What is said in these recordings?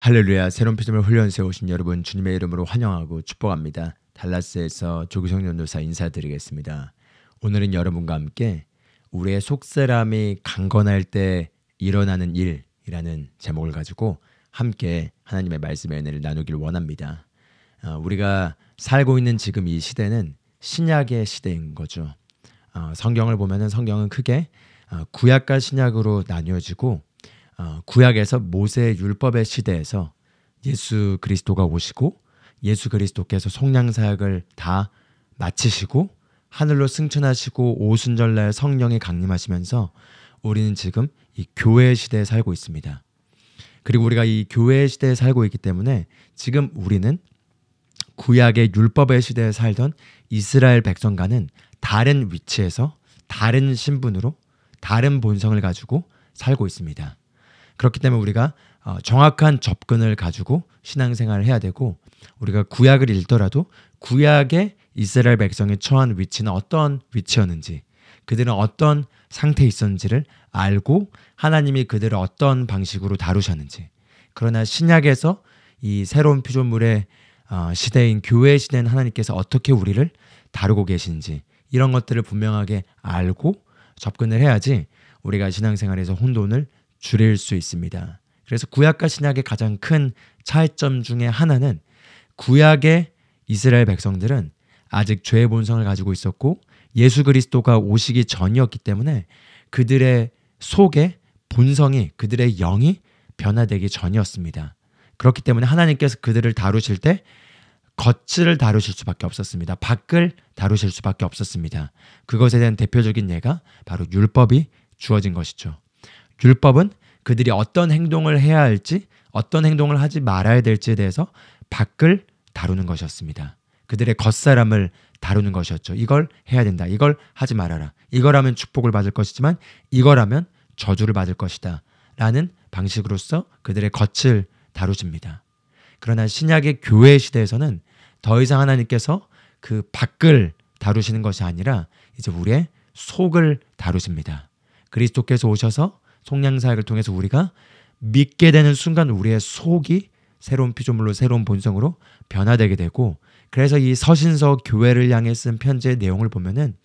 할렐루야. 새로운 피조물 훈련소에 오신 여러분 주님의 이름으로 환영하고 축복합니다. 달라스에서 조기성 전도사 인사드리겠습니다. 오늘은 여러분과 함께 우리의 속사람이 강건할 때 일어나는 일이라는 제목을 가지고 함께 하나님의 말씀의 은혜를 나누길 원합니다. 우리가 살고 있는 지금 이 시대는 신약의 시대인 거죠. 성경을 보면은 성경은 크게 구약과 신약으로 나뉘어지고 구약에서 모세의 율법의 시대에서 예수 그리스도가 오시고 예수 그리스도께서 속량사역을 다 마치시고 하늘로 승천하시고 오순절날 성령이 강림하시면서 우리는 지금 이 교회의 시대에 살고 있습니다. 그리고 우리가 이 교회의 시대에 살고 있기 때문에 지금 우리는 구약의 율법의 시대에 살던 이스라엘 백성과는 다른 위치에서 다른 신분으로 다른 본성을 가지고 살고 있습니다. 그렇기 때문에 우리가 정확한 접근을 가지고 신앙생활을 해야 되고, 우리가 구약을 읽더라도 구약의 이스라엘 백성이 처한 위치는 어떤 위치였는지, 그들은 어떤 상태에 있었는지를 알고 하나님이 그들을 어떤 방식으로 다루셨는지, 그러나 신약에서 이 새로운 피조물의 시대인 교회의 시대는 하나님께서 어떻게 우리를 다루고 계신지, 이런 것들을 분명하게 알고 접근을 해야지 우리가 신앙생활에서 혼돈을 줄일 수 있습니다. 그래서 구약과 신약의 가장 큰 차이점 중에 하나는, 구약의 이스라엘 백성들은 아직 죄의 본성을 가지고 있었고 예수 그리스도가 오시기 전이었기 때문에 그들의 속에 본성이, 그들의 영이 변화되기 전이었습니다. 그렇기 때문에 하나님께서 그들을 다루실 때 겉을 다루실 수밖에 없었습니다. 밖을 다루실 수밖에 없었습니다. 그것에 대한 대표적인 예가 바로 율법이 주어진 것이죠. 율법은 그들이 어떤 행동을 해야 할지, 어떤 행동을 하지 말아야 될지에 대해서 밖을 다루는 것이었습니다. 그들의 겉사람을 다루는 것이었죠. 이걸 해야 된다. 이걸 하지 말아라. 이걸 하면 축복을 받을 것이지만 이걸 하면 저주를 받을 것이다. 라는 방식으로서 그들의 겉을 다루십니다. 그러나 신약의 교회 시대에서는 더 이상 하나님께서 그 밖을 다루시는 것이 아니라 이제 우리의 속을 다루십니다. 그리스도께서 오셔서 속량사역을 통해서 우리가 믿게 되는 순간 우리의 속이 새로운 피조물로, 새로운 본성으로 변화되게 되고, 그래서 이 서신서 교회를 향해 쓴 편지의 내용을 보면은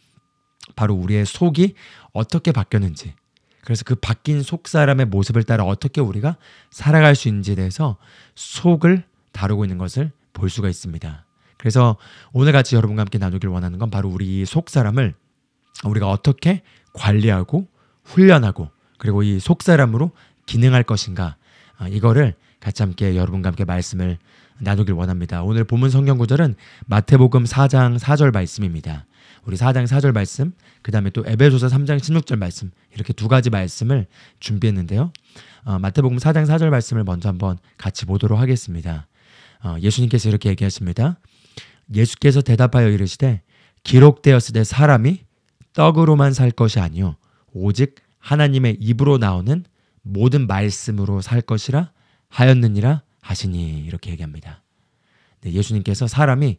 바로 우리의 속이 어떻게 바뀌었는지, 그래서 그 바뀐 속 사람의 모습을 따라 어떻게 우리가 살아갈 수 있는지에 대해서 속을 다루고 있는 것을 볼 수가 있습니다. 그래서 오늘 같이 여러분과 함께 나누길 원하는 건 바로 우리 속 사람을 우리가 어떻게 관리하고 훈련하고, 그리고 이 속사람으로 기능할 것인가, 이거를 같이 함께 여러분과 함께 말씀을 나누길 원합니다. 오늘 본문 성경 구절은 마태복음 4장 4절 말씀입니다. 우리 4장 4절 말씀, 그 다음에 또 에베소서 3장 16절 말씀, 이렇게 두 가지 말씀을 준비했는데요. 마태복음 4장 4절 말씀을 먼저 한번 같이 보도록 하겠습니다. 예수님께서 이렇게 얘기하십니다. 예수께서 대답하여 이르시되 기록되었으되 사람이 떡으로만 살 것이 아니요 오직 하나님의 입으로 나오는 모든 말씀으로 살 것이라 하였느니라 하시니, 이렇게 얘기합니다. 네, 예수님께서 사람이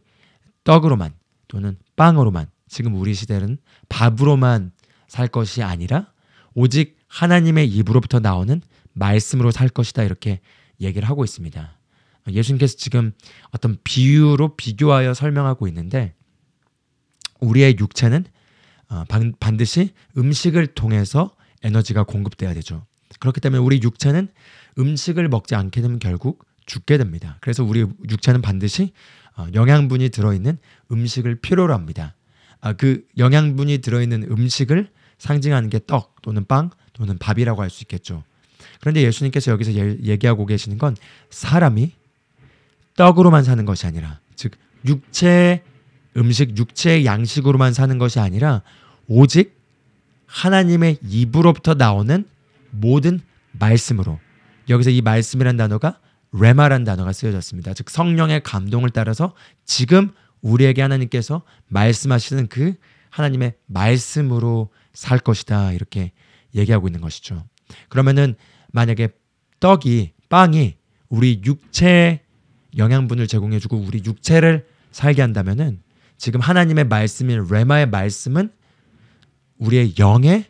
떡으로만 또는 빵으로만, 지금 우리 시대는 밥으로만 살 것이 아니라 오직 하나님의 입으로부터 나오는 말씀으로 살 것이다, 이렇게 얘기를 하고 있습니다. 예수님께서 지금 어떤 비유로 비교하여 설명하고 있는데, 우리의 육체는 반드시 음식을 통해서 에너지가 공급돼야 되죠. 그렇기 때문에 우리 육체는 음식을 먹지 않게 되면 결국 죽게 됩니다. 그래서 우리 육체는 반드시 영양분이 들어있는 음식을 필요로 합니다. 그 영양분이 들어있는 음식을 상징하는 게 떡 또는 빵 또는 밥이라고 할 수 있겠죠. 그런데 예수님께서 여기서 얘기하고 계시는 건 사람이 떡으로만 사는 것이 아니라, 즉 육체의 음식, 육체의 양식으로만 사는 것이 아니라 오직 하나님의 입으로부터 나오는 모든 말씀으로, 여기서 이 말씀이란 단어가 레마란 단어가 쓰여졌습니다. 즉 성령의 감동을 따라서 지금 우리에게 하나님께서 말씀하시는 그 하나님의 말씀으로 살 것이다, 이렇게 얘기하고 있는 것이죠. 그러면은 만약에 빵이 우리 육체에 영양분을 제공해주고 우리 육체를 살게 한다면은, 지금 하나님의 말씀인 레마의 말씀은 우리의 영에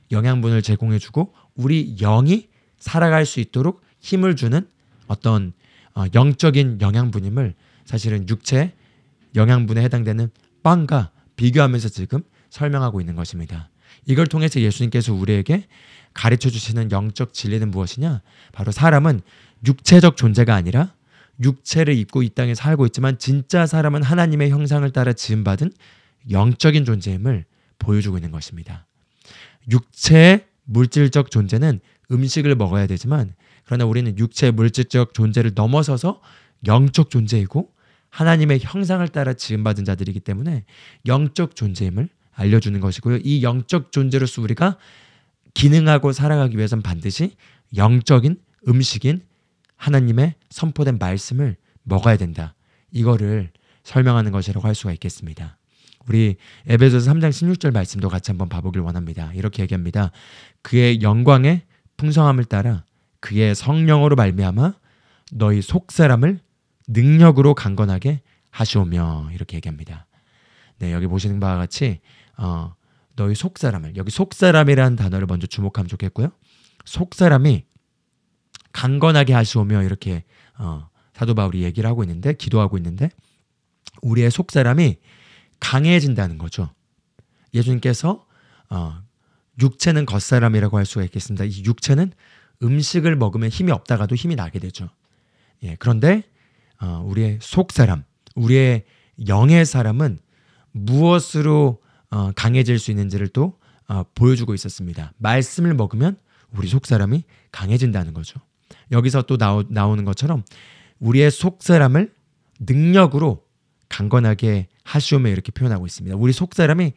영양분을 제공해주고 우리 영이 살아갈 수 있도록 힘을 주는 어떤 영적인 영양분임을 사실은 육체 영양분에 해당되는 빵과 비교하면서 지금 설명하고 있는 것입니다. 이걸 통해서 예수님께서 우리에게 가르쳐 주시는 영적 진리는 무엇이냐? 바로 사람은 육체적 존재가 아니라 육체를 입고 이 땅에 살고 있지만 진짜 사람은 하나님의 형상을 따라 지음받은 영적인 존재임을 보여주고 있는 것입니다. 육체의 물질적 존재는 음식을 먹어야 되지만 그러나 우리는 육체의 물질적 존재를 넘어서서 영적 존재이고 하나님의 형상을 따라 지음받은 자들이기 때문에 영적 존재임을 알려주는 것이고요. 이 영적 존재로서 우리가 기능하고 살아가기 위해서는 반드시 영적인 음식인 하나님의 선포된 말씀을 먹어야 된다. 이거를 설명하는 것이라고 할 수가 있겠습니다. 우리 에베소서 3장 16절 말씀도 같이 한번 봐보길 원합니다. 이렇게 얘기합니다. 그의 영광의 풍성함을 따라 그의 성령으로 말미암아 너희 속사람을 능력으로 강건하게 하시오며 이렇게 얘기합니다. 네, 여기 보시는 바와 같이 너희 속사람을, 여기 속사람이라는 단어를 먼저 주목하면 좋겠고요. 속사람이 강건하게 하시오며 이렇게 사도 바울이 얘기를 하고 있는데, 기도하고 있는데 우리의 속사람이 강해진다는 거죠. 예수님께서 육체는 겉사람이라고 할 수가 있겠습니다. 이 육체는 음식을 먹으면 힘이 없다가도 힘이 나게 되죠. 예, 그런데 우리의 속사람, 우리의 영의 사람은 무엇으로 강해질 수 있는지를 또 보여주고 있었습니다. 말씀을 먹으면 우리 속사람이 강해진다는 거죠. 여기서 또 나오는 것처럼 우리의 속사람을 능력으로 강건하게 하시오며 이렇게 표현하고 있습니다. 우리 속사람이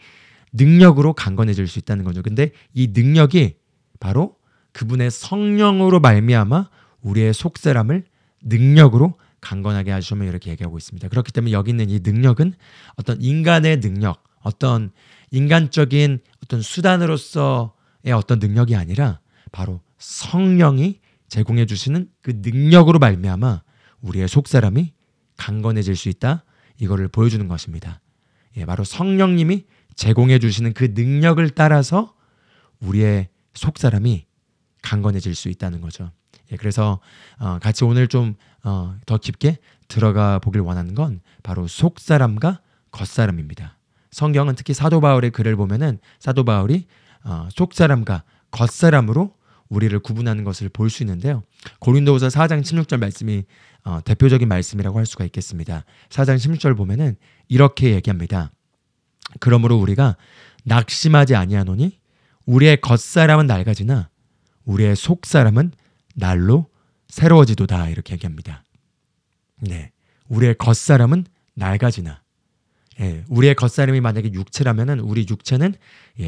능력으로 강건해질 수 있다는 거죠. 근데 이 능력이 바로 그분의 성령으로 말미암아 우리의 속사람을 능력으로 강건하게 하시오며 이렇게 얘기하고 있습니다. 그렇기 때문에 여기 있는 이 능력은 어떤 인간의 능력, 어떤 인간적인 어떤 수단으로서의 어떤 능력이 아니라 바로 성령이 제공해 주시는 그 능력으로 말미암아 우리의 속사람이 강건해질 수 있다. 이거를 보여주는 것입니다. 예, 바로 성령님이 제공해 주시는 그 능력을 따라서 우리의 속사람이 강건해질 수 있다는 거죠. 예, 그래서 같이 오늘 좀 더 깊게 들어가 보길 원하는 건 바로 속사람과 겉사람입니다. 성경은 특히 사도 바울의 글을 보면은 사도 바울이 속사람과 겉사람으로 우리를 구분하는 것을 볼 수 있는데요. 고린도후서 4장 16절 말씀이 대표적인 말씀이라고 할 수가 있겠습니다. 4장 16절 보면은 이렇게 얘기합니다. 그러므로 우리가 낙심하지 아니하노니 우리의 겉사람은 낡아지나 우리의 속사람은 날로 새로워지도다 이렇게 얘기합니다. 네, 우리의 겉사람은 낡아지나. 예, 우리의 겉사람이 만약에 육체라면은 우리 육체는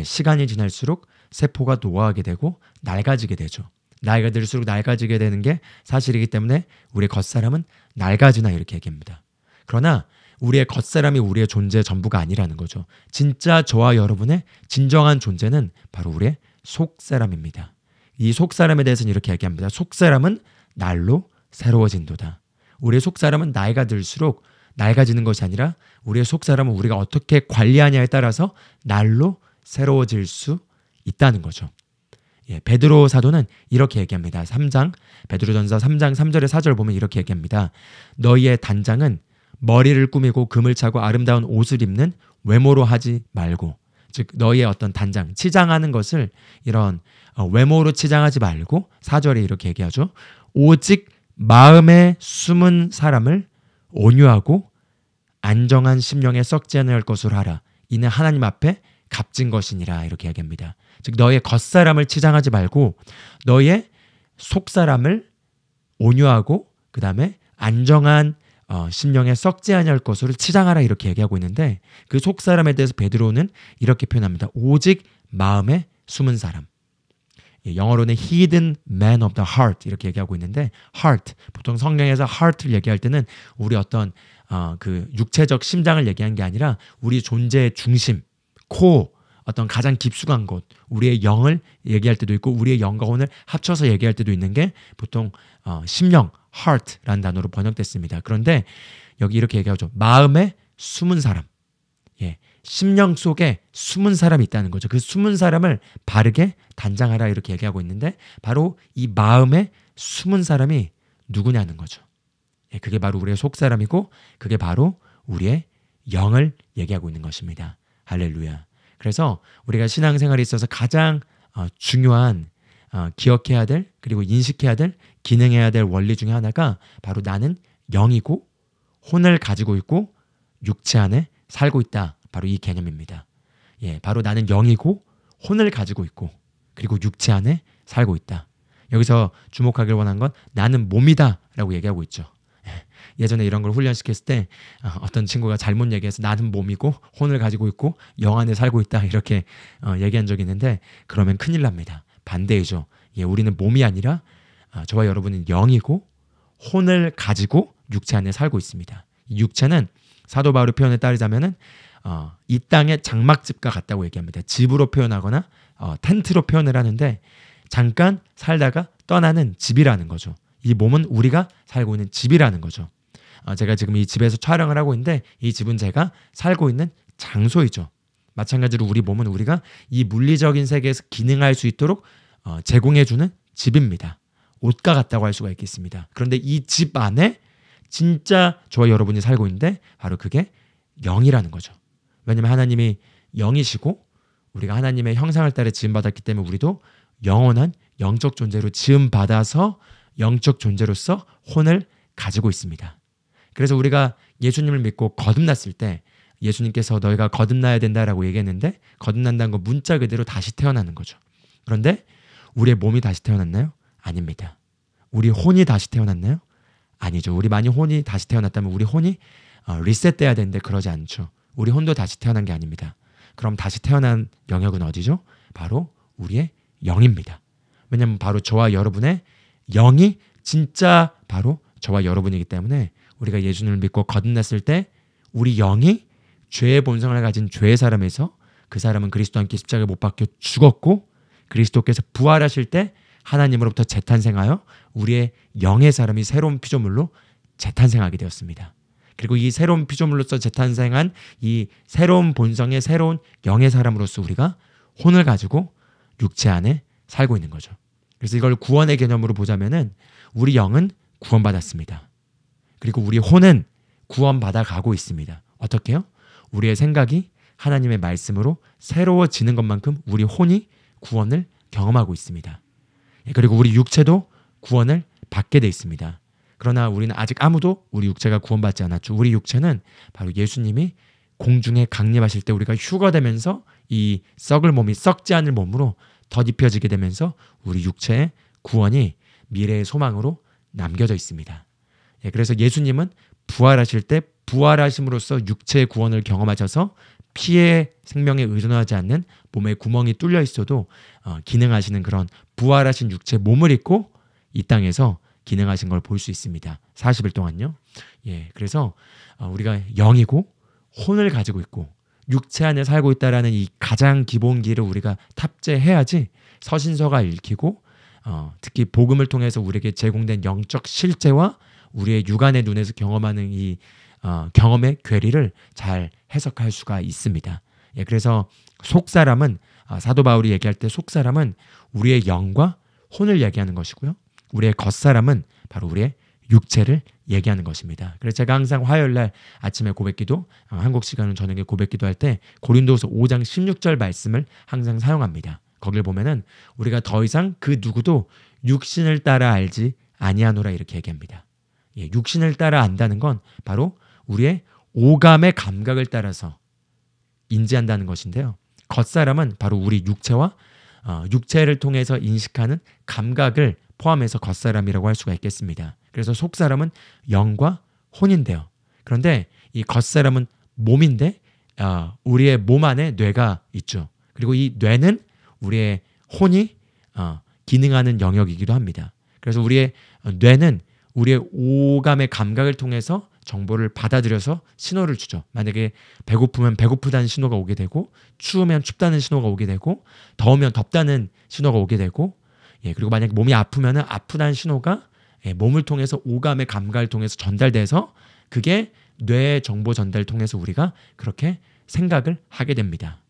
시간이 지날수록 세포가 노화하게 되고 낡아지게 되죠. 나이가 들수록 낡아지게 되는 게 사실이기 때문에 우리의 겉사람은 낡아지나 이렇게 얘기합니다. 그러나 우리의 겉사람이 우리의 존재의 전부가 아니라는 거죠. 진짜 저와 여러분의 진정한 존재는 바로 우리의 속사람입니다. 이 속사람에 대해서는 이렇게 얘기합니다. 속사람은 날로 새로워진도다. 우리의 속사람은 나이가 들수록 낡아지는 것이 아니라 우리의 속사람은 우리가 어떻게 관리하냐에 따라서 날로 새로워질 수 있다는 거죠. 예, 베드로 사도는 이렇게 얘기합니다. 베드로전서 3장 3절에 4절 보면 이렇게 얘기합니다. 너희의 단장은 머리를 꾸미고 금을 차고 아름다운 옷을 입는 외모로 하지 말고, 즉 너희의 어떤 단장, 치장하는 것을 이런 외모로 치장하지 말고 4절에 이렇게 얘기하죠. 오직 마음에 숨은 사람을 온유하고 안정한 심령에 썩지 않을 것으로 하라. 이는 하나님 앞에 값진 것이니라 이렇게 얘기합니다. 즉 너의 겉사람을 치장하지 말고 너의 속사람을 온유하고 그 다음에 안정한 심령에 썩지 아니할 것으로 치장하라 이렇게 얘기하고 있는데 그 속사람에 대해서 베드로는 이렇게 표현합니다. 오직 마음에 숨은 사람. 영어로는 hidden man of the heart 이렇게 얘기하고 있는데 heart, 보통 성경에서 heart를 얘기할 때는 우리 어떤 그 육체적 심장을 얘기한 게 아니라 우리 존재의 중심, 코, 어떤 가장 깊숙한 곳, 우리의 영을 얘기할 때도 있고 우리의 영과 혼을 합쳐서 얘기할 때도 있는 게 보통 심령, heart라는 단어로 번역됐습니다. 그런데 여기 이렇게 얘기하죠. 마음에 숨은 사람. 예, 심령 속에 숨은 사람이 있다는 거죠. 그 숨은 사람을 바르게 단장하라 이렇게 얘기하고 있는데 바로 이 마음에 숨은 사람이 누구냐는 거죠. 예, 그게 바로 우리의 속사람이고 그게 바로 우리의 영을 얘기하고 있는 것입니다. 할렐루야. 그래서 우리가 신앙생활에 있어서 가장 중요한 기억해야 될 그리고 인식해야 될 기능해야 될 원리 중에 하나가 바로 나는 영이고 혼을 가지고 있고 육체 안에 살고 있다. 바로 이 개념입니다. 예, 바로 나는 영이고 혼을 가지고 있고 그리고 육체 안에 살고 있다. 여기서 주목하길 원한 건 나는 몸이다 라고 얘기하고 있죠. 예전에 이런 걸 훈련시켰을 때 어떤 친구가 잘못 얘기해서 나는 몸이고 혼을 가지고 있고 영 안에 살고 있다 이렇게 얘기한 적이 있는데 그러면 큰일 납니다. 반대이죠. 예, 우리는 몸이 아니라 저와 여러분은 영이고 혼을 가지고 육체 안에 살고 있습니다. 이 육체는 사도 바울의 표현에 따르자면은 이 땅의 장막집과 같다고 얘기합니다. 집으로 표현하거나 텐트로 표현을 하는데 잠깐 살다가 떠나는 집이라는 거죠. 이 몸은 우리가 살고 있는 집이라는 거죠. 제가 지금 이 집에서 촬영을 하고 있는데 이 집은 제가 살고 있는 장소이죠. 마찬가지로 우리 몸은 우리가 이 물리적인 세계에서 기능할 수 있도록 제공해주는 집입니다. 옷과 같다고 할 수가 있겠습니다. 그런데 이 집 안에 진짜 저와 여러분이 살고 있는데 바로 그게 영이라는 거죠. 왜냐하면 하나님이 영이시고 우리가 하나님의 형상을 따라 지음받았기 때문에 우리도 영원한 영적 존재로 지음받아서 영적 존재로서 혼을 가지고 있습니다. 그래서 우리가 예수님을 믿고 거듭났을 때 예수님께서 너희가 거듭나야 된다라고 얘기했는데 거듭난다는 건 문자 그대로 다시 태어나는 거죠. 그런데 우리의 몸이 다시 태어났나요? 아닙니다. 우리 혼이 다시 태어났나요? 아니죠. 우리 만약 혼이 다시 태어났다면 우리 혼이 리셋돼야 되는데 그러지 않죠. 우리 혼도 다시 태어난 게 아닙니다. 그럼 다시 태어난 영역은 어디죠? 바로 우리의 영입니다. 왜냐하면 바로 저와 여러분의 영이 진짜 바로 저와 여러분이기 때문에 우리가 예수님을 믿고 거듭났을 때 우리 영이 죄의 본성을 가진 죄의 사람에서 그 사람은 그리스도와 함께 십자가에 못 박혀 죽었고 그리스도께서 부활하실 때 하나님으로부터 재탄생하여 우리의 영의 사람이 새로운 피조물로 재탄생하게 되었습니다. 그리고 이 새로운 피조물로서 재탄생한 이 새로운 본성의 새로운 영의 사람으로서 우리가 혼을 가지고 육체 안에 살고 있는 거죠. 그래서 이걸 구원의 개념으로 보자면은 우리 영은 구원받았습니다. 그리고 우리 혼은 구원받아 가고 있습니다. 어떻게요? 우리의 생각이 하나님의 말씀으로 새로워지는 것만큼 우리 혼이 구원을 경험하고 있습니다. 그리고 우리 육체도 구원을 받게 돼 있습니다. 그러나 우리는 아직 아무도 우리 육체가 구원받지 않았죠. 우리 육체는 바로 예수님이 공중에 강림하실 때 우리가 휴거되면서 이 썩을 몸이 썩지 않을 몸으로 덧입혀지게 되면서 우리 육체의 구원이 미래의 소망으로 남겨져 있습니다. 그래서 예수님은 부활하실 때 부활하심으로써 육체의 구원을 경험하셔서 피의 생명에 의존하지 않는 몸에 구멍이 뚫려 있어도 기능하시는 그런 부활하신 육체 몸을 입고 이 땅에서 기능하신 걸 볼 수 있습니다. 40일 동안요. 그래서 우리가 영이고 혼을 가지고 있고 육체 안에 살고 있다라는 이 가장 기본기를 우리가 탑재해야지 서신서가 읽히고 특히 복음을 통해서 우리에게 제공된 영적 실제와 우리의 육안의 눈에서 경험하는 이 경험의 괴리를 잘 해석할 수가 있습니다. 그래서 속사람은 사도 바울이 얘기할 때 속사람은 우리의 영과 혼을 얘기하는 것이고요. 우리의 겉사람은 바로 우리의 육체를 얘기하는 것입니다. 그래서 제가 항상 화요일날 아침에 고백기도 한국 시간은 저녁에 고백기도 할 때 고린도서 5장 16절 말씀을 항상 사용합니다. 거길 보면은 우리가 더 이상 그 누구도 육신을 따라 알지 아니하노라 이렇게 얘기합니다. 육신을 따라 안다는 건 바로 우리의 오감의 감각을 따라서 인지한다는 것인데요. 겉사람은 바로 우리 육체와 육체를 통해서 인식하는 감각을 포함해서 겉사람이라고 할 수가 있겠습니다. 그래서 속사람은 영과 혼인데요. 그런데 이 겉사람은 몸인데 우리의 몸 안에 뇌가 있죠. 그리고 이 뇌는 우리의 혼이 기능하는 영역이기도 합니다. 그래서 우리의 뇌는 우리의 오감의 감각을 통해서 정보를 받아들여서 신호를 주죠. 만약에 배고프면 배고프다는 신호가 오게 되고 추우면 춥다는 신호가 오게 되고 더우면 덥다는 신호가 오게 되고 그리고 만약에 몸이 아프면 아프다는 신호가 몸을 통해서 오감의 감각을 통해서 전달돼서 그게 뇌의 정보 전달을 통해서 우리가 그렇게 생각을 하게 됩니다.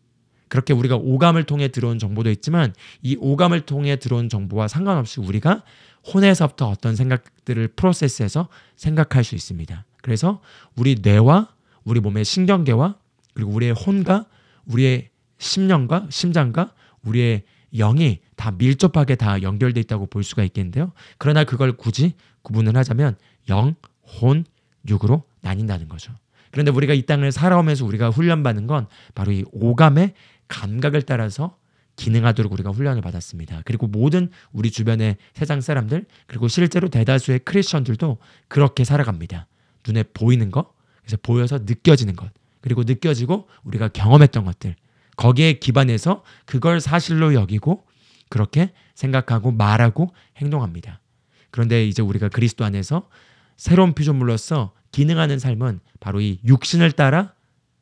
그렇게 우리가 오감을 통해 들어온 정보도 있지만 이 오감을 통해 들어온 정보와 상관없이 우리가 혼에서부터 어떤 생각들을 프로세스해서 생각할 수 있습니다. 그래서 우리 뇌와 우리 몸의 신경계와 그리고 우리의 혼과 우리의 심령과 심장과 우리의 영이 다 밀접하게 다 연결돼 있다고 볼 수가 있겠는데요. 그러나 그걸 굳이 구분을 하자면 영, 혼, 육으로 나뉜다는 거죠. 그런데 우리가 이 땅을 살아오면서 우리가 훈련받는 건 바로 이 오감의 감각을 따라서 기능하도록 우리가 훈련을 받았습니다. 그리고 모든 우리 주변의 세상 사람들 그리고 실제로 대다수의 크리스천들도 그렇게 살아갑니다. 눈에 보이는 것, 그래서 보여서 느껴지는 것, 그리고 느껴지고 우리가 경험했던 것들 거기에 기반해서 그걸 사실로 여기고 그렇게 생각하고 말하고 행동합니다. 그런데 이제 우리가 그리스도 안에서 새로운 피조물로서 기능하는 삶은 바로 이 육신을 따라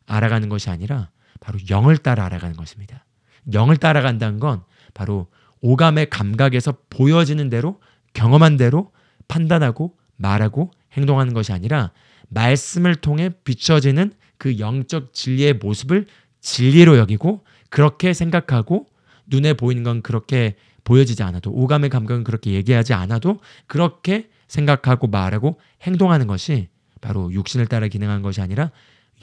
알아가는 것이 아니라 바로 영을 따라 알아가는 것입니다. 영을 따라간다는 건 바로 오감의 감각에서 보여지는 대로 경험한 대로 판단하고 말하고 행동하는 것이 아니라 말씀을 통해 비춰지는 그 영적 진리의 모습을 진리로 여기고 그렇게 생각하고 눈에 보이는 건 그렇게 보여지지 않아도 오감의 감각은 그렇게 얘기하지 않아도 그렇게 생각하고 말하고 행동하는 것이 바로 육신을 따라 기능한 것이 아니라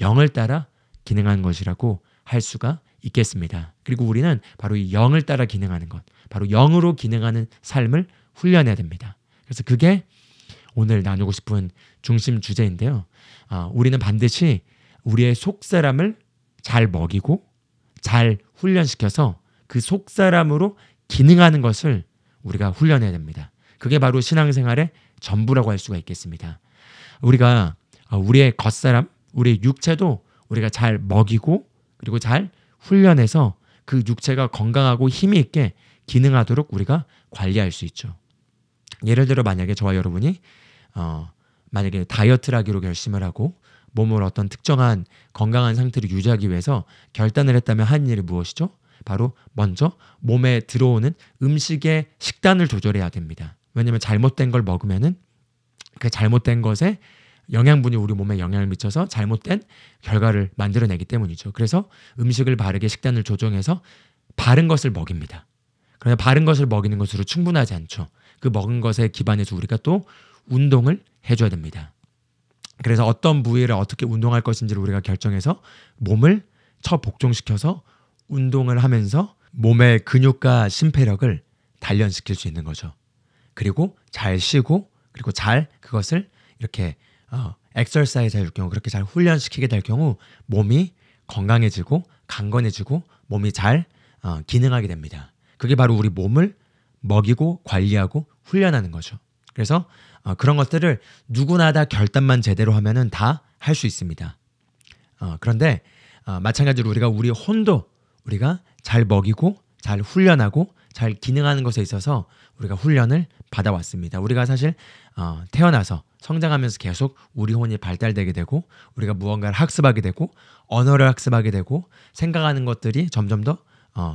영을 따라 기능한 것이라고 할 수가 있겠습니다. 그리고 우리는 바로 이 영을 따라 기능하는 것, 바로 영으로 기능하는 삶을 훈련해야 됩니다. 그래서 그게 오늘 나누고 싶은 중심 주제인데요. 우리는 반드시 우리의 속사람을 잘 먹이고 잘 훈련시켜서 그 속사람으로 기능하는 것을 우리가 훈련해야 됩니다. 그게 바로 신앙생활의 전부라고 할 수가 있겠습니다. 우리가 우리의 겉사람, 우리의 육체도 우리가 잘 먹이고 그리고 잘 훈련해서 그 육체가 건강하고 힘이 있게 기능하도록 우리가 관리할 수 있죠. 예를 들어 만약에 저와 여러분이 만약에 다이어트를 하기로 결심을 하고 몸을 어떤 특정한 건강한 상태를 유지하기 위해서 결단을 했다면 하는 일이 무엇이죠? 바로 먼저 몸에 들어오는 음식의 식단을 조절해야 됩니다. 왜냐하면 잘못된 걸 먹으면은 그 잘못된 것에 영양분이 우리 몸에 영향을 미쳐서 잘못된 결과를 만들어내기 때문이죠. 그래서 음식을 바르게 식단을 조정해서 바른 것을 먹입니다. 그러나 바른 것을 먹이는 것으로 충분하지 않죠. 그 먹은 것에 기반해서 우리가 또 운동을 해줘야 됩니다. 그래서 어떤 부위를 어떻게 운동할 것인지를 우리가 결정해서 몸을 처복종시켜서 운동을 하면서 몸의 근육과 심폐력을 단련시킬 수 있는 거죠. 그리고 잘 쉬고 그리고 잘 그것을 이렇게 엑서사이즈 할 경우 그렇게 잘 훈련시키게 될 경우 몸이 건강해지고 강건해지고 몸이 잘 기능하게 됩니다. 그게 바로 우리 몸을 먹이고 관리하고 훈련하는 거죠. 그래서 그런 것들을 누구나 다 결단만 제대로 하면은 다 할 수 있습니다. 그런데 마찬가지로 우리가 우리 혼도 우리가 잘 먹이고 잘 훈련하고 잘 기능하는 것에 있어서 우리가 훈련을 받아왔습니다. 우리가 사실 태어나서 성장하면서 계속 우리 혼이 발달되게 되고 우리가 무언가를 학습하게 되고 언어를 학습하게 되고 생각하는 것들이 점점 더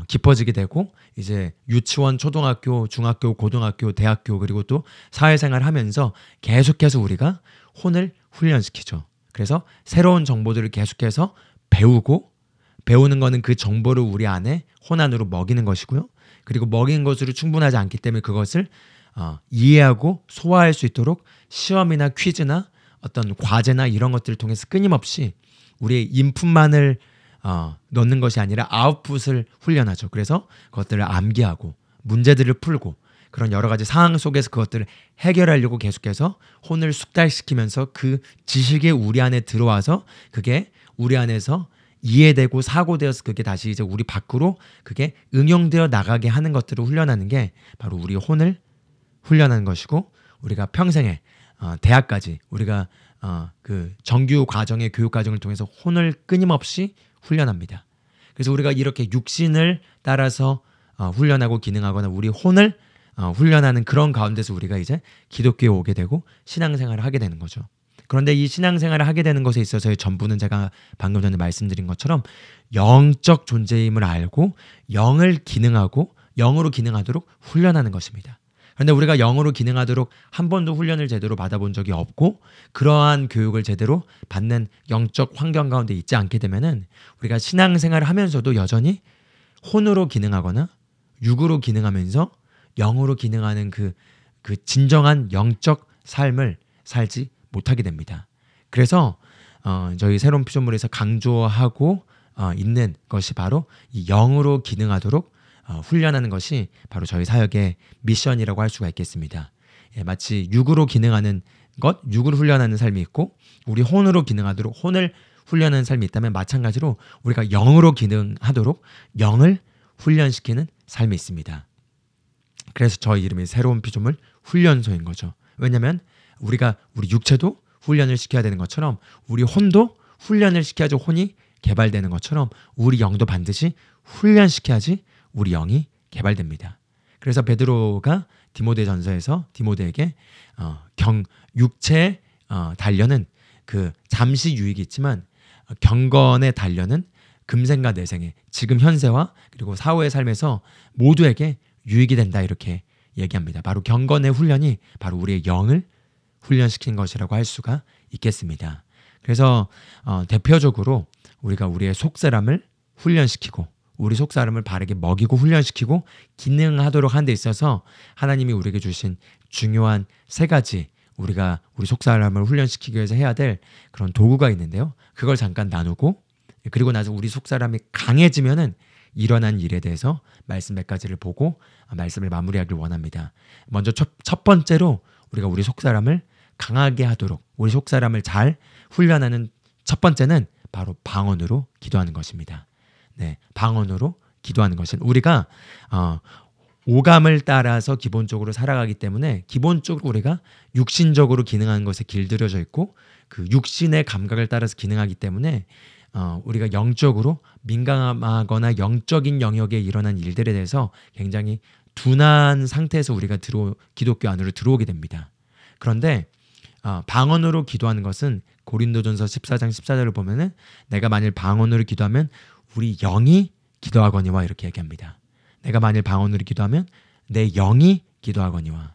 깊어지게 되고 이제 유치원, 초등학교, 중학교, 고등학교, 대학교 그리고 또 사회생활을 하면서 계속해서 우리가 혼을 훈련시키죠. 그래서 새로운 정보들을 계속해서 배우고 배우는 거는 그 정보를 우리 안에 혼 안으로 먹이는 것이고요. 그리고 먹이는 것으로 충분하지 않기 때문에 그것을 이해하고 소화할 수 있도록 시험이나 퀴즈나 어떤 과제나 이런 것들을 통해서 끊임없이 우리의 인풋만을 넣는 것이 아니라 아웃풋을 훈련하죠. 그래서 그것들을 암기하고 문제들을 풀고 그런 여러 가지 상황 속에서 그것들을 해결하려고 계속해서 혼을 숙달시키면서 그 지식이 우리 안에 들어와서 그게 우리 안에서 이해되고 사고되어서 그게 다시 이제 우리 밖으로 그게 응용되어 나가게 하는 것들을 훈련하는 게 바로 우리 혼을 훈련하는 것이고 우리가 평생에 대학까지 우리가 그 정규 과정의 교육 과정을 통해서 혼을 끊임없이 훈련합니다. 그래서 우리가 이렇게 육신을 따라서 훈련하고 기능하거나 우리 혼을 훈련하는 그런 가운데서 우리가 이제 기독교에 오게 되고 신앙생활을 하게 되는 거죠. 그런데 이 신앙생활을 하게 되는 것에 있어서의 전부는 제가 방금 전에 말씀드린 것처럼 영적 존재임을 알고 영을 기능하고 영으로 기능하도록 훈련하는 것입니다. 그런데 우리가 영으로 기능하도록 한 번도 훈련을 제대로 받아본 적이 없고 그러한 교육을 제대로 받는 영적 환경 가운데 있지 않게 되면은 우리가 신앙생활을 하면서도 여전히 혼으로 기능하거나 육으로 기능하면서 영으로 기능하는 그 진정한 영적 삶을 살지 못하게 됩니다. 그래서 저희 새로운 피조물에서 강조하고 있는 것이 바로 이 영으로 기능하도록 훈련하는 것이 바로 저희 사역의 미션이라고 할 수가 있겠습니다. 예, 마치 육으로 기능하는 것, 육을 훈련하는 삶이 있고 우리 혼으로 기능하도록 혼을 훈련하는 삶이 있다면 마찬가지로 우리가 영으로 기능하도록 영을 훈련시키는 삶이 있습니다. 그래서 저희 이름이 새로운 피조물 훈련소인 거죠. 왜냐하면 우리가 우리 육체도 훈련을 시켜야 되는 것처럼 우리 혼도 훈련을 시켜야지 혼이 개발되는 것처럼 우리 영도 반드시 훈련시켜야지 우리 영이 개발됩니다. 그래서 베드로가 디모데전서에서 디모데에게 육체의 단련은 그 잠시 유익이 있지만 경건의 단련은 금생과 내생에 지금 현세와 그리고 사후의 삶에서 모두에게 유익이 된다 이렇게 얘기합니다. 바로 경건의 훈련이 바로 우리의 영을 훈련시킨 것이라고 할 수가 있겠습니다. 그래서 대표적으로 우리가 우리의 속사람을 훈련시키고 우리 속사람을 바르게 먹이고 훈련시키고 기능하도록 하는 데 있어서 하나님이 우리에게 주신 중요한 3가지 우리가 우리 속사람을 훈련시키기 위해서 해야 될 그런 도구가 있는데요. 그걸 잠깐 나누고 그리고 나서 우리 속사람이 강해지면은 일어난 일에 대해서 말씀 몇 가지를 보고 말씀을 마무리하길 원합니다. 먼저 첫 번째로 우리가 우리 속사람을 강하게 하도록 우리 속사람을 잘 훈련하는 첫 번째는 바로 방언으로 기도하는 것입니다. 네, 방언으로 기도하는 것은 우리가 오감을 따라서 기본적으로 살아가기 때문에 기본적으로 우리가 육신적으로 기능하는 것에 길들여져 있고 그 육신의 감각을 따라서 기능하기 때문에 우리가 영적으로 민감하거나 영적인 영역에 일어난 일들에 대해서 굉장히 둔한 상태에서 우리가 기독교 안으로 들어오게 됩니다. 그런데 방언으로 기도하는 것은 고린도전서 14장 14절을 보면은 내가 만일 방언으로 기도하면 우리 영이 기도하거니와 이렇게 얘기합니다. 내가 만일 방언으로 기도하면 내 영이 기도하거니와.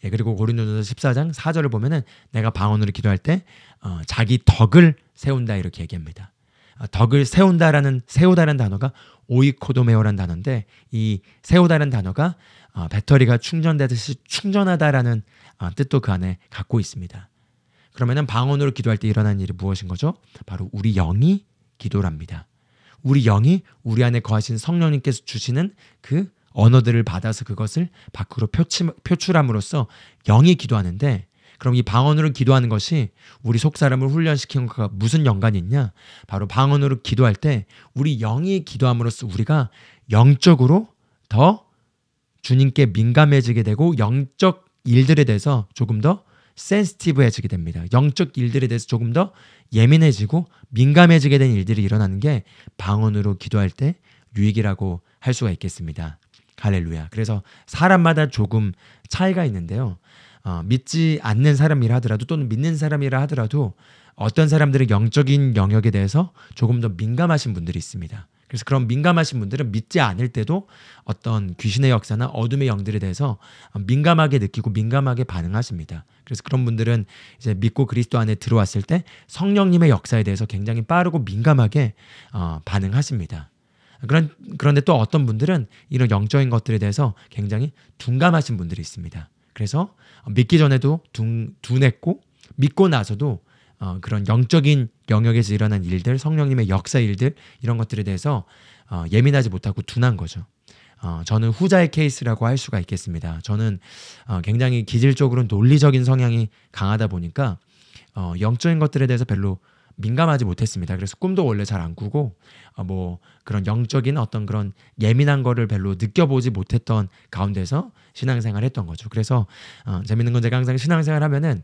예, 그리고 고린도전서 14장 4절을 보면은 내가 방언으로 기도할 때 자기 덕을 세운다 이렇게 얘기합니다. 덕을 세운다라는 단어가 오이코도메오라는 단어인데 이 세우다라는 단어가 배터리가 충전되듯이 충전하다라는 뜻도 그 안에 갖고 있습니다. 그러면은 방언으로 기도할 때 일어나는 일이 무엇인 거죠? 바로 우리 영이 기도랍니다. 우리 영이 우리 안에 거하신 성령님께서 주시는 그 언어들을 받아서 그것을 밖으로 표출함으로써 영이 기도하는데 그럼 이 방언으로 기도하는 것이 우리 속사람을 훈련시키는 것과 무슨 연관이 있냐? 바로 방언으로 기도할 때 우리 영이 기도함으로써 우리가 영적으로 더 주님께 민감해지게 되고 영적 일들에 대해서 조금 더 센시티브해지게 됩니다. 영적 일들에 대해서 조금 더 예민해지고 민감해지게 된 일들이 일어나는 게 방언으로 기도할 때 유익이라고 할 수가 있겠습니다. 할렐루야. 그래서 사람마다 조금 차이가 있는데요. 믿지 않는 사람이라 하더라도 또는 믿는 사람이라 하더라도 어떤 사람들은 영적인 영역에 대해서 조금 더 민감하신 분들이 있습니다. 그래서 그런 민감하신 분들은 믿지 않을 때도 어떤 귀신의 역사나 어둠의 영들에 대해서 민감하게 느끼고 민감하게 반응하십니다. 그래서 그런 분들은 이제 믿고 그리스도 안에 들어왔을 때 성령님의 역사에 대해서 굉장히 빠르고 민감하게 반응하십니다. 그런데 또 어떤 분들은 이런 영적인 것들에 대해서 굉장히 둔감하신 분들이 있습니다. 그래서 믿기 전에도 둔했고 믿고 나서도 그런 영적인 영역에서 일어난 일들, 성령님의 역사 일들 이런 것들에 대해서 예민하지 못하고 둔한 거죠. 저는 후자의 케이스라고 할 수가 있겠습니다. 저는 굉장히 기질적으로 논리적인 성향이 강하다 보니까 영적인 것들에 대해서 별로 민감하지 못했습니다. 그래서 꿈도 원래 잘 안 꾸고 뭐 그런 영적인 어떤 그런 예민한 거를 별로 느껴보지 못했던 가운데서 신앙생활을 했던 거죠. 그래서 재밌는 건 제가 항상 신앙생활 하면은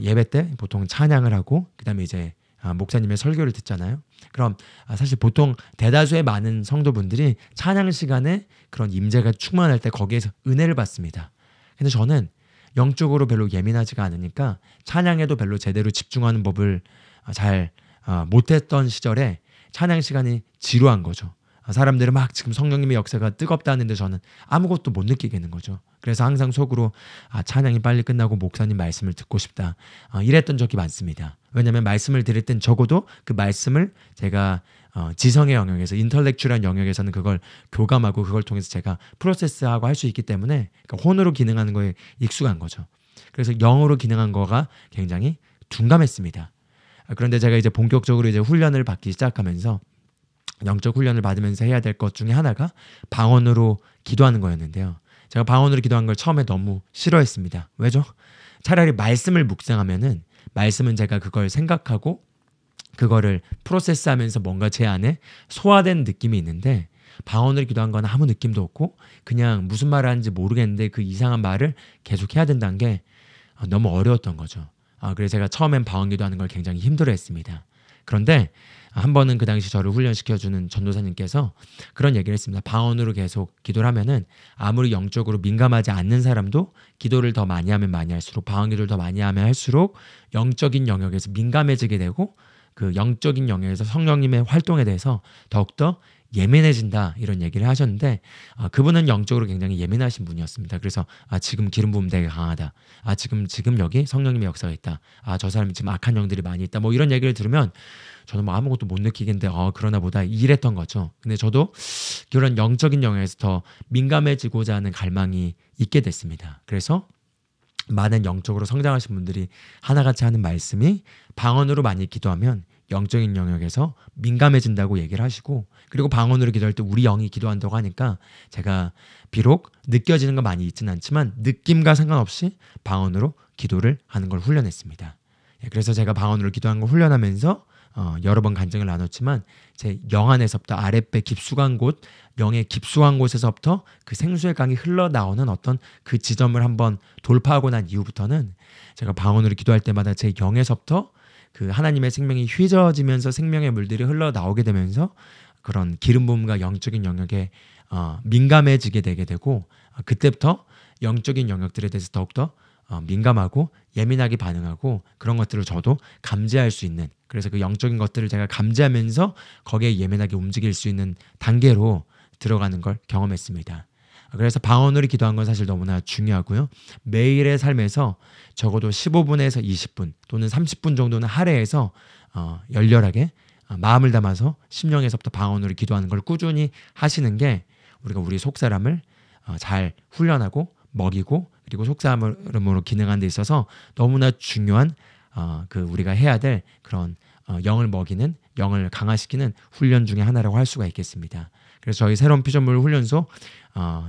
예배 때 보통 찬양을 하고 그다음에 이제 목사님의 설교를 듣잖아요. 그럼 사실 보통 대다수의 많은 성도분들이 찬양 시간에 그런 임재가 충만할 때 거기에서 은혜를 받습니다. 근데 저는 영적으로 별로 예민하지가 않으니까 찬양에도 별로 제대로 집중하는 법을 잘 못했던 시절에 찬양 시간이 지루한 거죠. 사람들은 막 지금 성령님의 역사가 뜨겁다는데 저는 아무것도 못 느끼겠는 거죠. 그래서 항상 속으로 찬양이 빨리 끝나고 목사님 말씀을 듣고 싶다. 이랬던 적이 많습니다. 왜냐하면 말씀을 들을 땐 적어도 그 말씀을 제가 지성의 영역에서 인터렉츄얼한 영역에서는 그걸 교감하고 그걸 통해서 제가 프로세스하고 할 수 있기 때문에 그러니까 혼으로 기능하는 거에 익숙한 거죠. 그래서 영으로 기능한 거가 굉장히 둔감했습니다. 그런데 제가 이제 본격적으로 이제 훈련을 받기 시작하면서 영적 훈련을 받으면서 해야 될 것 중에 하나가 방언으로 기도하는 거였는데요. 제가 방언으로 기도한 걸 처음에 너무 싫어했습니다. 왜죠? 차라리 말씀을 묵상하면은 말씀은 제가 그걸 생각하고 그거를 프로세스하면서 뭔가 제 안에 소화된 느낌이 있는데 방언으로 기도한 건 아무 느낌도 없고 그냥 무슨 말을 하는지 모르겠는데 그 이상한 말을 계속 해야 된다는 게 너무 어려웠던 거죠. 그래서 제가 처음엔 방언 기도하는 걸 굉장히 힘들어했습니다. 그런데 한 번은 그 당시 저를 훈련시켜주는 전도사님께서 그런 얘기를 했습니다. 방언으로 계속 기도를 하면은 아무리 영적으로 민감하지 않는 사람도 기도를 더 많이 하면 많이 할수록 방언 기도를 더 많이 하면 할수록 영적인 영역에서 민감해지게 되고 그 영적인 영역에서 성령님의 활동에 대해서 더욱더 예민해진다 이런 얘기를 하셨는데 그분은 영적으로 굉장히 예민하신 분이었습니다. 그래서 지금 기름 부음 되게 강하다. 지금 여기 성령님의 역사가 있다. 저 사람이 지금 악한 영들이 많이 있다. 뭐 이런 얘기를 들으면 저는 뭐 아무것도 못 느끼겠는데 그러나 보다 이랬던 거죠. 근데 저도 그런 영적인 영역에서 더 민감해지고자 하는 갈망이 있게 됐습니다. 그래서 많은 영적으로 성장하신 분들이 하나같이 하는 말씀이 방언으로 많이 기도하면 영적인 영역에서 민감해진다고 얘기를 하시고 그리고 방언으로 기도할 때 우리 영이 기도한다고 하니까 제가 비록 느껴지는 건 많이 있지는 않지만 느낌과 상관없이 방언으로 기도를 하는 걸 훈련했습니다. 그래서 제가 방언으로 기도하는 걸 훈련하면서 여러 번 간증을 나눴지만 제 영 안에서부터 아랫배 깊숙한 곳, 영의 깊숙한 곳에서부터 그 생수의 강이 흘러나오는 어떤 그 지점을 한번 돌파하고 난 이후부터는 제가 방언으로 기도할 때마다 제 영에서부터 그 하나님의 생명이 휘저어지면서 생명의 물들이 흘러나오게 되면서 그런 기름 부음과 영적인 영역에 민감해지게 되게 되고 그때부터 영적인 영역들에 대해서 더욱더 민감하고 예민하게 반응하고 그런 것들을 저도 감지할 수 있는 그래서 그 영적인 것들을 제가 감지하면서 거기에 예민하게 움직일 수 있는 단계로 들어가는 걸 경험했습니다. 그래서 방언으로 기도한 건 사실 너무나 중요하고요. 매일의 삶에서 적어도 15분에서 20분 또는 30분 정도는 할애해서 열렬하게 마음을 담아서 심령에서부터 방언으로 기도하는 걸 꾸준히 하시는 게 우리가 우리 속사람을 잘 훈련하고 먹이고 그리고 속사람으로 기능하는 데 있어서 너무나 중요한 그 우리가 해야 될 그런 영을 먹이는 영을 강화시키는 훈련 중에 하나라고 할 수가 있겠습니다. 그래서 저희 새로운 피조물 훈련소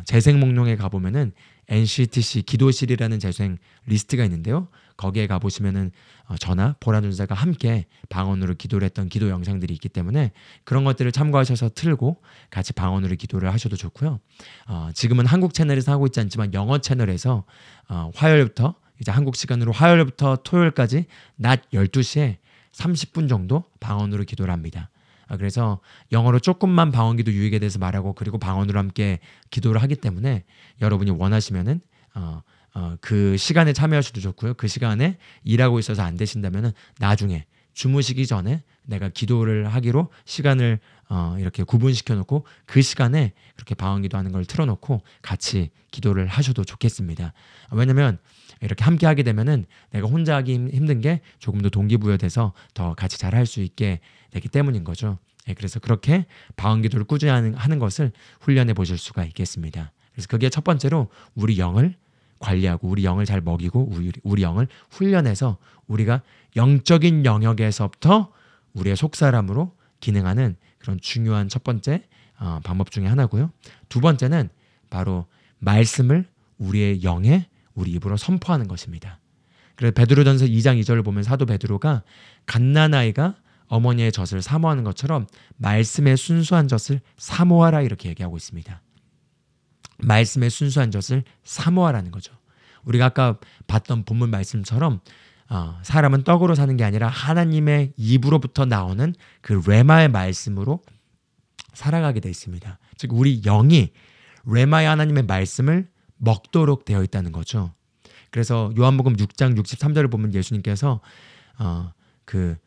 재생 목록에 가보면은 NCTC 기도실이라는 재생 리스트가 있는데요. 거기에 가보시면은 저나 보라 전사가 함께 방언으로 기도를 했던 기도 영상들이 있기 때문에 그런 것들을 참고하셔서 틀고 같이 방언으로 기도를 하셔도 좋고요. 지금은 한국 채널에서 하고 있지 않지만 영어 채널에서 화요일부터 이제 한국 시간으로 화요일부터 토요일까지 낮 12시에 30분 정도 방언으로 기도를 합니다. 그래서 영어로 조금만 방언기도 유익에 대해서 말하고 그리고 방언으로 함께 기도를 하기 때문에 여러분이 원하시면은 그 시간에 참여하셔도 좋고요. 그 시간에 일하고 있어서 안 되신다면은 나중에 주무시기 전에 내가 기도를 하기로 시간을 이렇게 구분시켜 놓고 그 시간에 그렇게 방언기도 하는 걸 틀어놓고 같이 기도를 하셔도 좋겠습니다. 왜냐면 이렇게 함께 하게 되면은 내가 혼자 하기 힘든 게 조금 더 동기부여돼서 더 같이 잘 할 수 있게 되기 때문인 거죠. 그래서 그렇게 방언기도를 꾸준히 하는 것을 훈련해 보실 수가 있겠습니다. 그래서 그게 첫 번째로 우리 영을 관리하고 우리 영을 잘 먹이고 우리 영을 훈련해서 우리가 영적인 영역에서부터 우리의 속사람으로 기능하는 그런 중요한 첫 번째 방법 중에 하나고요. 두 번째는 바로 말씀을 우리의 영에 우리 입으로 선포하는 것입니다. 그래서 베드로전서 2장 2절을 보면 사도 베드로가 갓난아이가 어머니의 젖을 사모하는 것처럼 말씀의 순수한 젖을 사모하라 이렇게 얘기하고 있습니다. 말씀의 순수한 젖을 사모하라는 거죠. 우리가 아까 봤던 본문 말씀처럼 사람은 떡으로 사는 게 아니라 하나님의 입으로부터 나오는 그 레마의 말씀으로 살아가게 되어 있습니다. 즉 우리 영이 레마의 하나님의 말씀을 먹도록 되어 있다는 거죠. 그래서 요한복음 6장 63절을 보면 예수님께서 그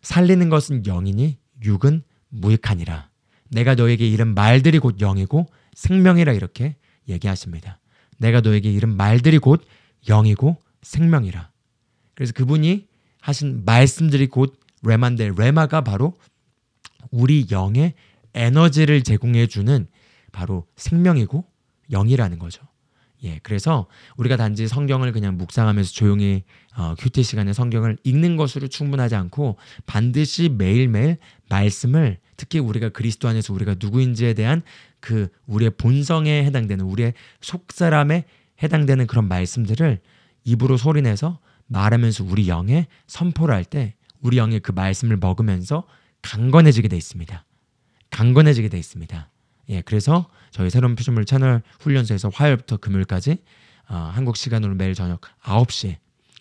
살리는 것은 영이니 육은 무익하니라. 내가 너에게 이른 말들이 곧 영이고 생명이라 이렇게 얘기하십니다. 내가 너에게 이른 말들이 곧 영이고 생명이라. 그래서 그분이 하신 말씀들이 곧 레마인데, 레마가 바로 우리 영의 에너지를 제공해주는 바로 생명이고 영이라는 거죠. 그래서 우리가 단지 성경을 그냥 묵상하면서 조용히 큐티 시간에 성경을 읽는 것으로 충분하지 않고 반드시 매일매일 말씀을, 특히 우리가 그리스도 안에서 우리가 누구인지에 대한 그 우리의 본성에 해당되는, 우리의 속사람에 해당되는 그런 말씀들을 입으로 소리내서 말하면서 우리 영에 선포를 할 때 우리 영의 그 말씀을 먹으면서 강건해지게 돼 있습니다. 강건해지게 돼 있습니다. 그래서 저희 새로운 피조물 채널 훈련소에서 화요일부터 금요일까지 한국 시간으로 매일 저녁 9시에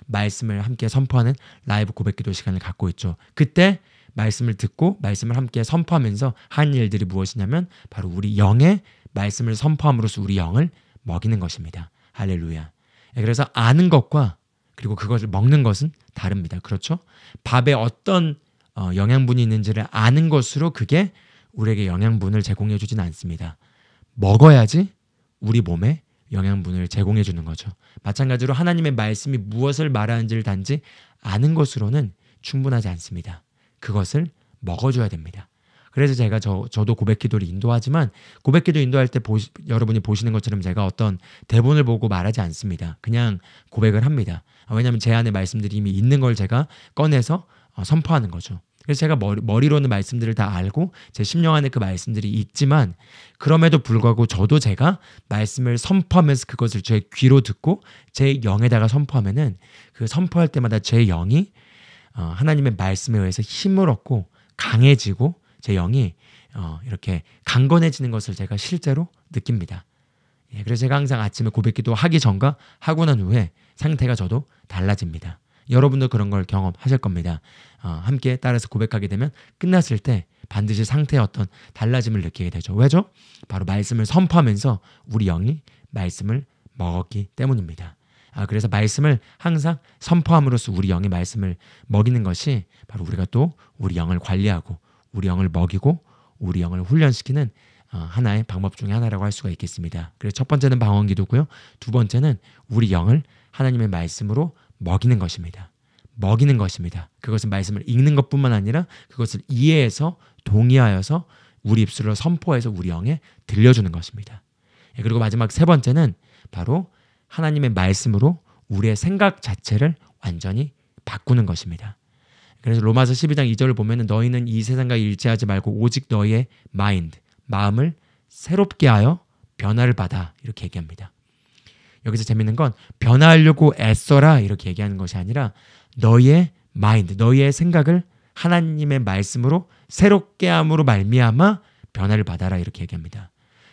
말씀을 함께 선포하는 라이브 고백기도 시간을 갖고 있죠. 그때 말씀을 듣고 말씀을 함께 선포하면서 한 일들이 무엇이냐면 바로 우리 영의 말씀을 선포함으로써 우리 영을 먹이는 것입니다. 할렐루야. 그래서 아는 것과 그리고 그것을 먹는 것은 다릅니다. 그렇죠? 밥에 어떤 영양분이 있는지를 아는 것으로 그게 우리에게 영양분을 제공해 주진 않습니다. 먹어야지 우리 몸에 영양분을 제공해 주는 거죠. 마찬가지로 하나님의 말씀이 무엇을 말하는지를 단지 아는 것으로는 충분하지 않습니다. 그것을 먹어줘야 됩니다. 그래서 제가 저도 고백기도를 인도하지만 고백기도 인도할 때 여러분이 보시는 것처럼 제가 어떤 대본을 보고 말하지 않습니다. 그냥 고백을 합니다. 왜냐하면 제 안에 말씀들이 이미 있는 걸 제가 꺼내서 선포하는 거죠. 그래서 제가 머리로는 말씀들을 다 알고 제 심령 안에 그 말씀들이 있지만 그럼에도 불구하고 저도 제가 말씀을 선포하면서 그것을 제 귀로 듣고 제 영에다가 선포하면은 그 선포할 때마다 제 영이 하나님의 말씀에 의해서 힘을 얻고 강해지고 제 영이 이렇게 강건해지는 것을 제가 실제로 느낍니다. 그래서 제가 항상 아침에 고백기도 하기 전과 하고 난 후에 상태가 저도 달라집니다. 여러분도 그런 걸 경험하실 겁니다. 함께 따라서 고백하게 되면 끝났을 때 반드시 상태의 어떤 달라짐을 느끼게 되죠. 왜죠? 바로 말씀을 선포하면서 우리 영이 말씀을 먹었기 때문입니다. 그래서 말씀을 항상 선포함으로써 우리 영의 말씀을 먹이는 것이 바로 우리가 또 우리 영을 관리하고 우리 영을 먹이고 우리 영을 훈련시키는 하나의 방법 중에 하나라고 할 수가 있겠습니다. 그래서 첫 번째는 방언기도고요. 두 번째는 우리 영을 하나님의 말씀으로 먹이는 것입니다. 먹이는 것입니다. 그것은 말씀을 읽는 것뿐만 아니라 그것을 이해해서 동의하여서 우리 입술로 선포해서 우리 영에 들려주는 것입니다. 그리고 마지막 세 번째는 바로 하나님의 말씀으로 우리의 생각 자체를 완전히 바꾸는 것입니다. 그래서 로마서 12장 2절을 보면 너희는 이 세상과 일치하지 말고 오직 너희의 마음을 새롭게 하여 변화를 받아 이렇게 얘기합니다. 여기서 재밌는 건 변화하려고 애써라 이렇게 얘기하는 것이 아니라 너희의 너희의 생각을 하나님의 말씀으로 새롭게 함으로 말미암아 변화를 받아라 이렇게 얘기합니다.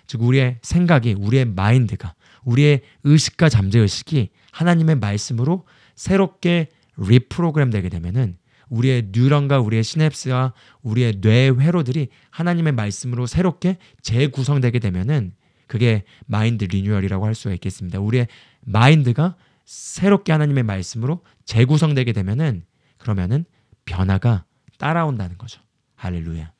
즉 우리의 생각이, 우리의 마인드가, 우리의 의식과 잠재의식이 하나님의 말씀으로 새롭게 리프로그램 되게 되면은 우리의 뉴런과 우리의 시냅스와 우리의 뇌 회로들이 하나님의 말씀으로 새롭게 재구성되게 되면은 그게 마인드 리뉴얼이라고 할 수가 있겠습니다. 우리의 마인드가 새롭게 하나님의 말씀으로 재구성되게 되면은 그러면은 변화가 따라온다는 거죠. 할렐루야.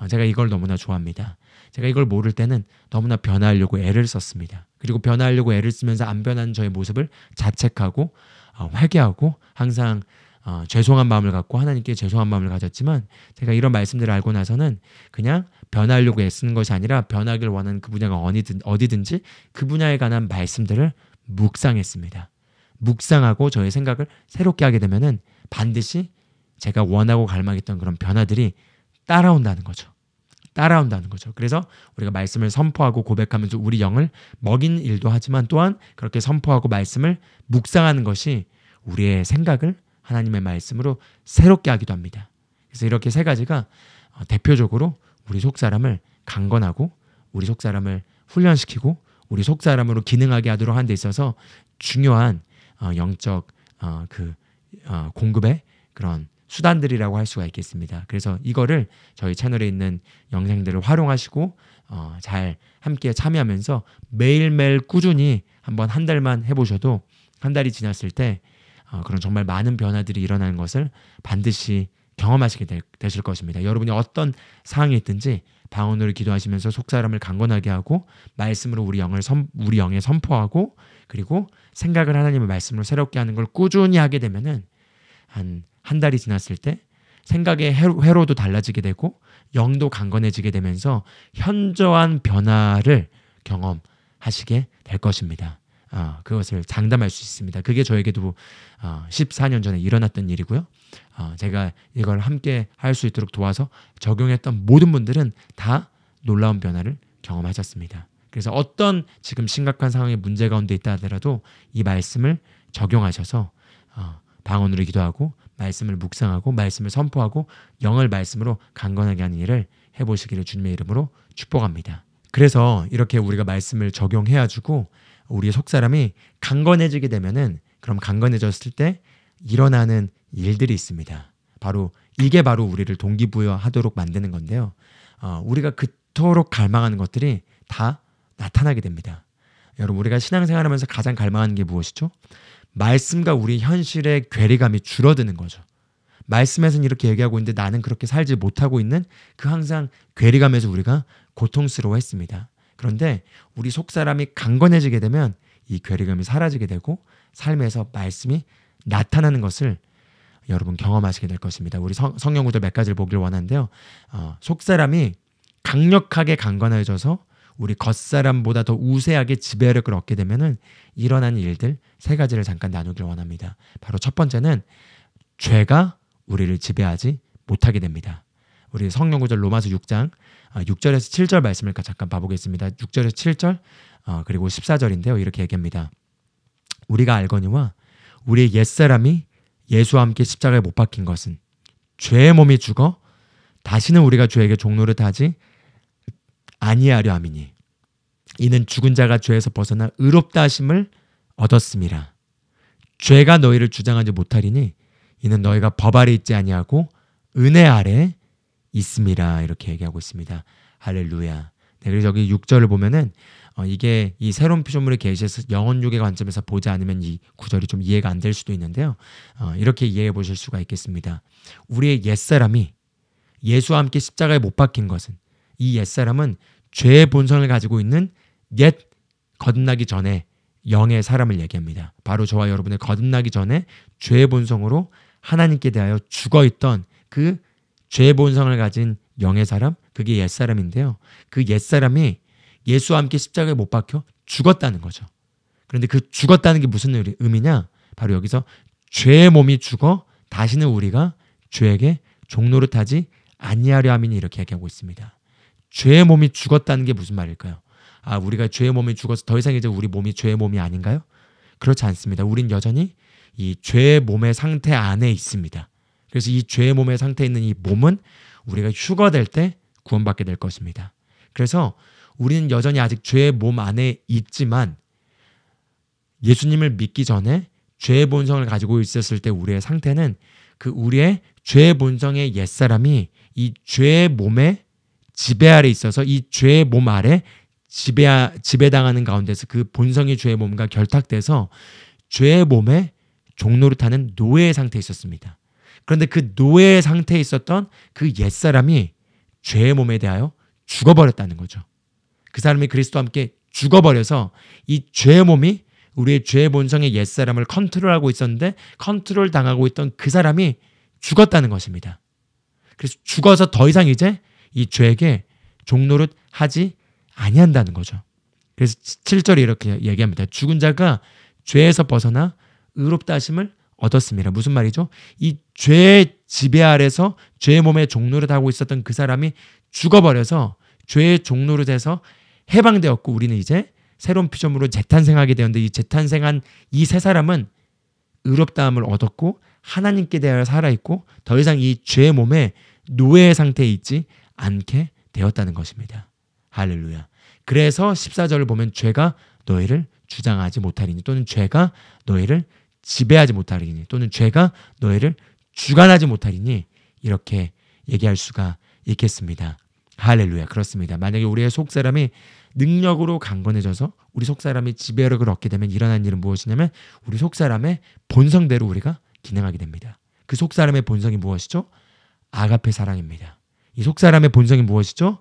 제가 이걸 너무나 좋아합니다. 제가 이걸 모를 때는 너무나 변화하려고 애를 썼습니다. 그리고 변화하려고 애를 쓰면서 안 변하는 저의 모습을 자책하고 회개하고 항상 죄송한 마음을 갖고 하나님께 죄송한 마음을 가졌지만 제가 이런 말씀들을 알고 나서는 그냥 변화하려고 애쓰는 것이 아니라 변하길 원하는 그 분야가 어디든지 그 분야에 관한 말씀들을 묵상했습니다. 묵상하고 저의 생각을 새롭게 하게 되면은 반드시 제가 원하고 갈망했던 그런 변화들이 따라온다는 거죠. 그래서 우리가 말씀을 선포하고 고백하면서 우리 영을 먹인 일도 하지만 또한 그렇게 선포하고 말씀을 묵상하는 것이 우리의 생각을 하나님의 말씀으로 새롭게 하기도 합니다. 그래서 이렇게 세 가지가 대표적으로 우리 속사람을 강건하고 우리 속사람을 훈련시키고 우리 속사람으로 기능하게 하도록 하는 데 있어서 중요한 영적 공급의 그런 수단들이라고 할 수가 있겠습니다. 그래서 이거를 저희 채널에 있는 영상들을 활용하시고 잘 함께 참여하면서 매일매일 꾸준히 한번 한 달만 해보셔도 한 달이 지났을 때 그런 정말 많은 변화들이 일어나는 것을 반드시 경험하시게 되실 것입니다. 여러분이 어떤 상황이 있든지 방언으로 기도하시면서 속사람을 강건하게 하고 말씀으로 우리 영에 선포하고 그리고 생각을 하나님의 말씀으로 새롭게 하는 걸 꾸준히 하게 되면은 한 달이 지났을 때 생각의 회로도 달라지게 되고 영도 강건해지게 되면서 현저한 변화를 경험하시게 될 것입니다. 그것을 장담할 수 있습니다. 그게 저에게도 14년 전에 일어났던 일이고요. 제가 이걸 함께 할 수 있도록 도와서 적용했던 모든 분들은 다 놀라운 변화를 경험하셨습니다. 그래서 어떤 지금 심각한 상황의 문제 가운데 있다 하더라도 이 말씀을 적용하셔서 방언으로 기도하고 말씀을 묵상하고 말씀을 선포하고 영을 말씀으로 강건하게 하는 일을 해보시기를 주님의 이름으로 축복합니다. 그래서 이렇게 우리가 말씀을 적용해가지고 우리 속사람이 강건해지게 되면은 그럼 강건해졌을 때 일어나는 일들이 있습니다. 이게 바로 우리를 동기부여하도록 만드는 건데요. 우리가 그토록 갈망하는 것들이 다 나타나게 됩니다. 여러분, 우리가 신앙생활하면서 가장 갈망하는 게 무엇이죠? 말씀과 우리 현실의 괴리감이 줄어드는 거죠. 말씀에서는 이렇게 얘기하고 있는데 나는 그렇게 살지 못하고 있는 그 항상 괴리감에서 우리가 고통스러워했습니다. 그런데 우리 속사람이 강건해지게 되면 이 괴리감이 사라지게 되고 삶에서 말씀이 나타나는 것을 여러분 경험하시게 될 것입니다. 우리 성경 구절 몇 가지를 보길 원하는데요. 속사람이 강력하게 강건해져서 우리 겉사람보다 더 우세하게 지배력을 얻게 되면은 일어나는 일들 세 가지를 잠깐 나누길 원합니다. 바로 첫 번째는 죄가 우리를 지배하지 못하게 됩니다. 우리 성경 구절 로마서 6장 6절에서 7절 말씀을 잠깐 봐보겠습니다. 6절에서 7절 그리고 14절인데요. 이렇게 얘기합니다. 우리가 알거니와 우리의 옛사람이 예수와 함께 십자가에 못 박힌 것은 죄의 몸이 죽어 다시는 우리가 죄에게 종노릇하지 아니하려 함이니 이는 죽은 자가 죄에서 벗어나 의롭다 하심을 얻었음이라. 죄가 너희를 주장하지 못하리니 이는 너희가 법 아래 있지 아니하고 은혜 아래 있음이라. 이렇게 얘기하고 있습니다. 할렐루야. 네, 그래서 여기 6절을 보면은 이게 이 새로운 피조물의 계시에서 영혼육의 관점에서 보지 않으면 이 구절이 좀 이해가 안 될 수도 있는데요. 이렇게 이해해 보실 수가 있겠습니다. 우리의 옛사람이 예수와 함께 십자가에 못 박힌 것은 이 옛사람은 죄의 본성을 가지고 있는 옛 거듭나기 전에 영의 사람을 얘기합니다. 바로 저와 여러분의 거듭나기 전에 죄의 본성으로 하나님께 대하여 죽어있던 그 죄의 본성을 가진 영의 사람, 그게 옛사람인데요. 그 옛사람이 예수와 함께 십자가에 못 박혀 죽었다는 거죠. 그런데 그 죽었다는 게 무슨 의미냐? 바로 여기서 죄의 몸이 죽어 다시는 우리가 죄에게 종노릇하지 아니하려 함이니 이렇게 얘기하고 있습니다. 죄의 몸이 죽었다는 게 무슨 말일까요? 우리가 죄의 몸이 죽어서 더 이상 이제 우리 몸이 죄의 몸이 아닌가요? 그렇지 않습니다. 우린 여전히 이 죄의 몸의 상태 안에 있습니다. 그래서 이 죄의 몸의 상태에 있는 이 몸은 우리가 휴거될 때 구원받게 될 것입니다. 그래서 우리는 여전히 아직 죄의 몸 안에 있지만 예수님을 믿기 전에 죄의 본성을 가지고 있었을 때 우리의 상태는 그 우리의 죄의 본성의 옛사람이 이 죄의 몸의 지배 아래 있어서 이 죄의 몸 아래 지배당하는 가운데서 그 본성이 죄의 몸과 결탁돼서 죄의 몸에 종노릇하는 노예의 상태에 있었습니다. 그런데 그 노예의 상태에 있었던 그 옛사람이 죄의 몸에 대하여 죽어버렸다는 거죠. 그 사람이 그리스도와 함께 죽어버려서 이 죄의 몸이 우리의 죄의 본성의 옛사람을 컨트롤하고 있었는데 컨트롤 당하고 있던 그 사람이 죽었다는 것입니다. 그래서 죽어서 더 이상 이제 이 죄에게 종노릇 하지 아니한다는 거죠. 그래서 7절에 이렇게 얘기합니다. 죽은 자가 죄에서 벗어나 의롭다 하심을 얻었습니다. 무슨 말이죠? 이 죄의 지배 아래서 죄의 몸에 종노릇하고 있었던 그 사람이 죽어버려서 죄의 종노릇에서 해방되었고 우리는 이제 새로운 피조물로 재탄생하게 되었는데 이 재탄생한 이 세 사람은 의롭다함을 얻었고 하나님께 대하여 살아있고 더 이상 이 죄의 몸에 노예의 상태에 있지 않게 되었다는 것입니다. 할렐루야. 그래서 14절을 보면 죄가 너희를 주장하지 못하리니 또는 죄가 너희를 지배하지 못하리니 또는 죄가 너희를 주관하지 못하리니 이렇게 얘기할 수가 있겠습니다. 할렐루야. 그렇습니다. 만약에 우리의 속사람이 능력으로 강건해져서 우리 속사람이 지배력을 얻게 되면 일어나는 일은 무엇이냐면 우리 속사람의 본성대로 우리가 기능하게 됩니다. 그 속사람의 본성이 무엇이죠? 아가페 사랑입니다. 이 속사람의 본성이 무엇이죠?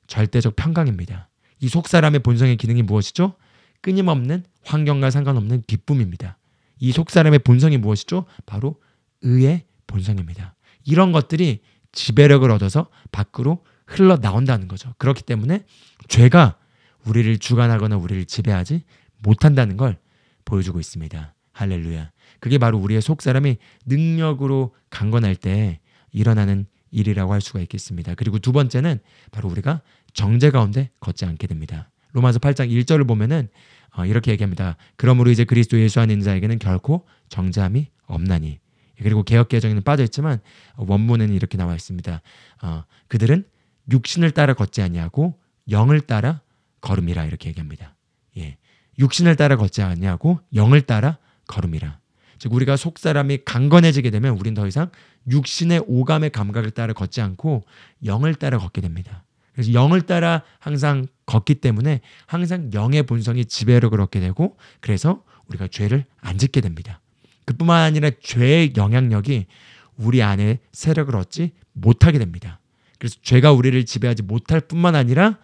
절대적 평강입니다. 이 속사람의 본성의 기능이 무엇이죠? 끊임없는 환경과 상관없는 기쁨입니다. 이 속사람의 본성이 무엇이죠? 바로 의의 본성입니다. 이런 것들이 지배력을 얻어서 밖으로 흘러나온다는 거죠. 그렇기 때문에 죄가 우리를 주관하거나 우리를 지배하지 못한다는 걸 보여주고 있습니다. 할렐루야. 그게 바로 우리의 속사람이 능력으로 강건할 때 일어나는 일이라고 할 수가 있겠습니다. 그리고 두 번째는 바로 우리가 정죄 가운데 걷지 않게 됩니다. 로마서 8장 1절을 보면은 이렇게 얘기합니다. 그러므로 이제 그리스도 예수 안에 있는 자에게는 결코 정죄함이 없나니. 그리고 개역개정에는 빠져있지만 원문에는 이렇게 나와 있습니다. 그들은 육신을 따라 걷지 아니하고 영을 따라 걸음이라 이렇게 얘기합니다. 예, 육신을 따라 걷지 아니하고 영을 따라 걸음이라. 즉 우리가 속사람이 강건해지게 되면 우린 더 이상 육신의 오감의 감각을 따라 걷지 않고 영을 따라 걷게 됩니다. 그래서 영을 따라 항상 걷기 때문에 항상 영의 본성이 지배력을 얻게 되고 그래서 우리가 죄를 안 짓게 됩니다. 그뿐만 아니라 죄의 영향력이 우리 안에 세력을 얻지 못하게 됩니다. 그래서 죄가 우리를 지배하지 못할 뿐만 아니라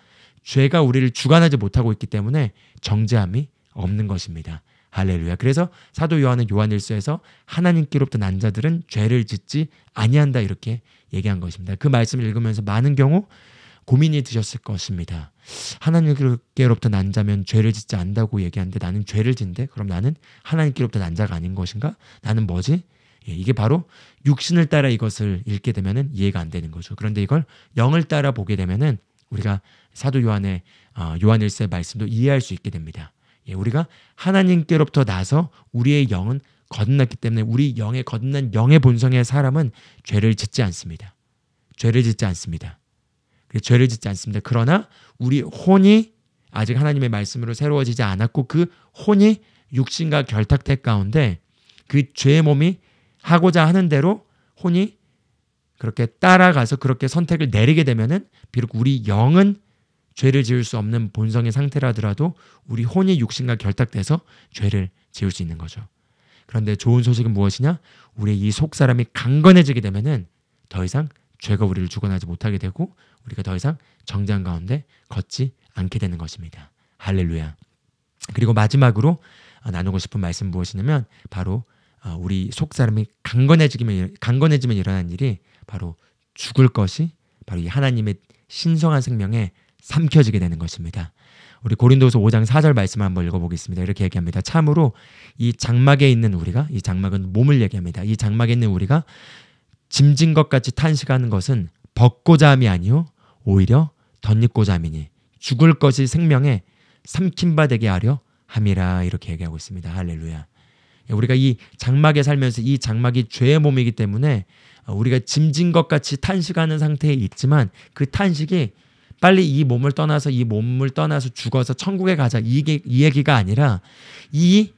죄가 우리를 주관하지 못하고 있기 때문에 정죄함이 없는 것입니다. 할렐루야. 그래서 사도 요한은 요한일서에서 하나님께로부터 난 자들은 죄를 짓지 아니한다 이렇게 얘기한 것입니다. 그 말씀을 읽으면서 많은 경우 고민이 드셨을 것입니다. 하나님께로부터 난 자면 죄를 짓지 않는다고 얘기하는데 나는 죄를 짓는데 그럼 나는 하나님께로부터 난 자가 아닌 것인가? 나는 뭐지? 이게 바로 육신을 따라 이것을 읽게 되면 이해가 안 되는 거죠. 그런데 이걸 영을 따라 보게 되면 우리가 사도 요한의 요한일서의 말씀도 이해할 수 있게 됩니다. 우리가 하나님께로부터 나서 우리의 영은 거듭났기 때문에 우리 영에 거듭난 영의 본성의 사람은 죄를 짓지 않습니다. 죄를 짓지 않습니다. 죄를 짓지 않습니다. 그러나 우리 혼이 아직 하나님의 말씀으로 새로워지지 않았고 그 혼이 육신과 결탁될 가운데 그 죄의 몸이 하고자 하는 대로 혼이 그렇게 따라가서 그렇게 선택을 내리게 되면은 비록 우리 영은 죄를 지을 수 없는 본성의 상태라더라도 우리 혼이 육신과 결탁돼서 죄를 지을 수 있는 거죠. 그런데 좋은 소식은 무엇이냐? 우리의 이 속사람이 강건해지게 되면은 더 이상 죄가 우리를 주관하지 못하게 되고 우리가 더 이상 정죄한 가운데 걷지 않게 되는 것입니다. 할렐루야. 그리고 마지막으로 나누고 싶은 말씀은 무엇이냐면 바로 우리 속사람이 강건해지면 일어나는 일이 바로 죽을 것이 바로 이 하나님의 신성한 생명에 삼켜지게 되는 것입니다. 우리 고린도서 5장 4절 말씀을 한번 읽어보겠습니다. 이렇게 얘기합니다. 참으로 이 장막에 있는 우리가, 이 장막은 몸을 얘기합니다. 이 장막에 있는 우리가 짐진 것 같이 탄식하는 것은 벗고자 함이 아니요 오히려 덧입고자 함이니 죽을 것이 생명에 삼킨 바 되게 하려 함이라 이렇게 얘기하고 있습니다. 할렐루야. 우리가 이 장막에 살면서 이 장막이 죄의 몸이기 때문에 우리가 짐진 것 같이 탄식하는 상태에 있지만 그 탄식이 빨리 이 몸을 떠나서 죽어서 천국에 가자 이 얘기가 아니라 이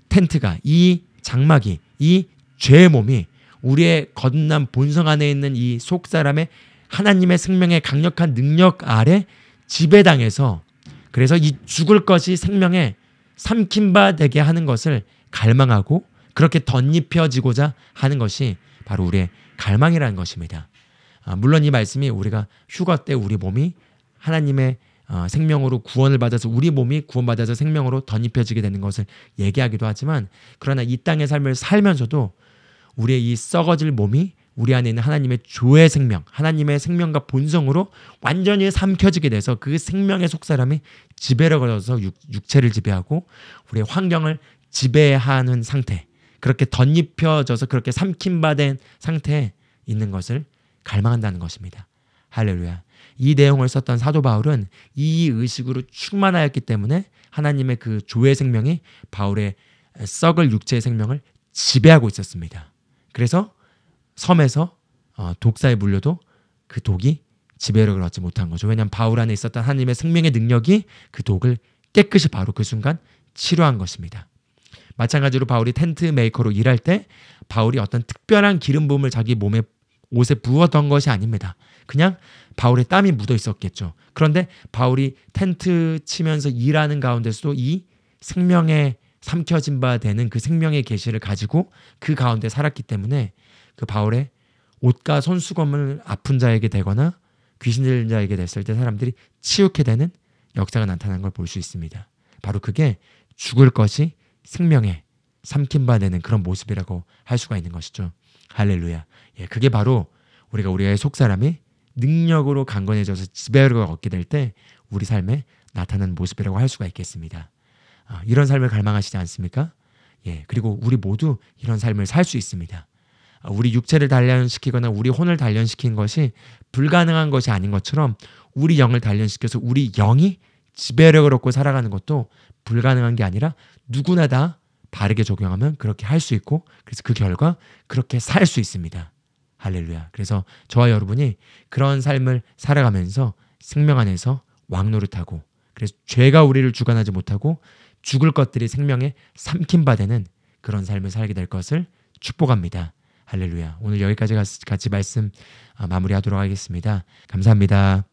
텐트가 이 장막이 이 죄의 몸이 우리의 거듭난 본성 안에 있는 이 속사람의 하나님의 생명의 강력한 능력 아래 지배당해서 그래서 이 죽을 것이 생명에 삼킨 바 되게 하는 것을 갈망하고 그렇게 덧입혀지고자 하는 것이 바로 우리의 갈망이라는 것입니다. 물론 이 말씀이 우리가 휴가 때 우리 몸이 하나님의 생명으로 구원을 받아서 우리 몸이 구원받아서 생명으로 덧입혀지게 되는 것을 얘기하기도 하지만 그러나 이 땅의 삶을 살면서도 우리의 이 썩어질 몸이 우리 안에 있는 하나님의 조의 생명, 하나님의 생명과 본성으로 완전히 삼켜지게 돼서 그 생명의 속사람이 지배력을 얻어서 육체를 지배하고 우리의 환경을 지배하는 상태, 그렇게 덧입혀져서 그렇게 삼킨 바 된 상태에 있는 것을 갈망한다는 것입니다. 할렐루야. 이 내용을 썼던 사도 바울은 이 의식으로 충만하였기 때문에 하나님의 그 조의 생명이 바울의 썩을 육체의 생명을 지배하고 있었습니다. 그래서 섬에서 독사에 물려도 그 독이 지배력을 얻지 못한 거죠. 왜냐하면 바울 안에 있었던 하나님의 생명의 능력이 그 독을 깨끗이 바로 그 순간 치료한 것입니다. 마찬가지로 바울이 텐트 메이커로 일할 때 바울이 어떤 특별한 기름 부음을 자기 몸에 옷에 부었던 것이 아닙니다. 그냥 바울의 땀이 묻어 있었겠죠. 그런데 바울이 텐트 치면서 일하는 가운데서도 이 생명에 삼켜진 바 되는 그 생명의 계시를 가지고 그 가운데 살았기 때문에 그 바울의 옷과 손수건을 아픈 자에게 대거나 귀신 들린 자에게 됐을 때 사람들이 치유케 되는 역사가 나타난 걸 볼 수 있습니다. 바로 그게 죽을 것이 생명에 삼킨 바 되는 그런 모습이라고 할 수가 있는 것이죠. 할렐루야. 예, 그게 바로 우리의 속사람이 능력으로 강건해져서 지배력을 얻게 될 때 우리 삶에 나타나는 모습이라고 할 수가 있겠습니다. 이런 삶을 갈망하시지 않습니까? 예, 그리고 우리 모두 이런 삶을 살 수 있습니다. 우리 육체를 단련시키거나 우리 혼을 단련시키는 것이 불가능한 것이 아닌 것처럼 우리 영을 단련시켜서 우리 영이 지배력을 얻고 살아가는 것도 불가능한 게 아니라 누구나 다 바르게 적용하면 그렇게 할 수 있고 그래서 그 결과 그렇게 살 수 있습니다. 할렐루야. 그래서 저와 여러분이 그런 삶을 살아가면서 생명 안에서 왕노릇하고 그래서 죄가 우리를 주관하지 못하고 죽을 것들이 생명에 삼킨 바 되는 그런 삶을 살게 될 것을 축복합니다. 할렐루야. 오늘 여기까지 같이 말씀 마무리하도록 하겠습니다. 감사합니다.